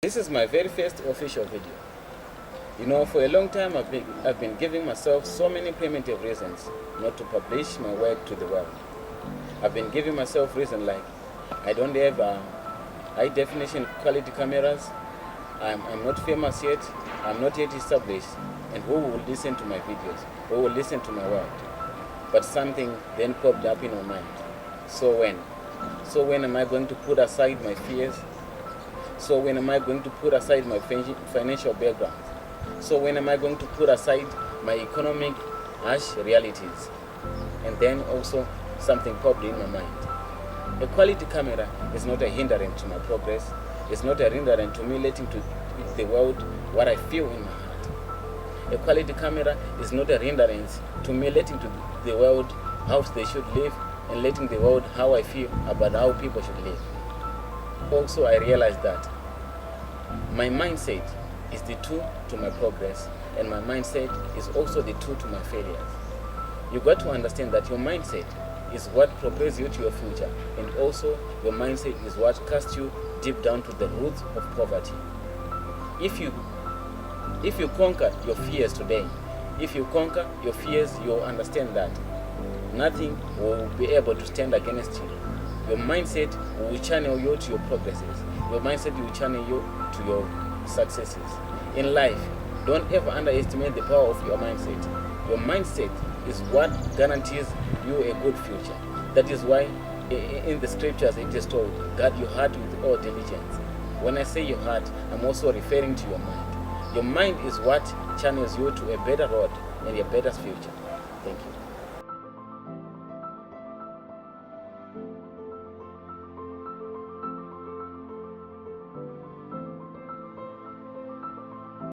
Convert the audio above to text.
This is my very first official video. You know, for a long time I've been giving myself so many primitive reasons not to publish my work to the world. I've been giving myself reasons like I don't have high definition quality cameras, I'm not famous yet, I'm not yet established, and who will listen to my videos, who will listen to my work? But something then popped up in my mind. So when am I going to put aside my fears? So when am I going to put aside my financial background? So when am I going to put aside my economic harsh realities? And then also something popped in my mind. A quality camera is not a hindrance to my progress. It's not a hindrance to me letting to the world what I feel in my heart. A quality camera is not a hindrance to me letting to the world how they should live and letting the world how I feel about how people should live. Also, I realized that my mindset is the tool to my progress, and my mindset is also the tool to my failures. You got to understand that your mindset is what propels you to your future, and also your mindset is what casts you deep down to the roots of poverty. If you conquer your fears today, if you conquer your fears, you'll understand that nothing will be able to stand against you. Your mindset will channel you to your progresses. Your mindset will channel you to your successes. In life, don't ever underestimate the power of your mindset. Your mindset is what guarantees you a good future. That is why in the scriptures it is told, guard your heart with all diligence. When I say your heart, I'm also referring to your mind. Your mind is what channels you to a better road and a better future. Thank you.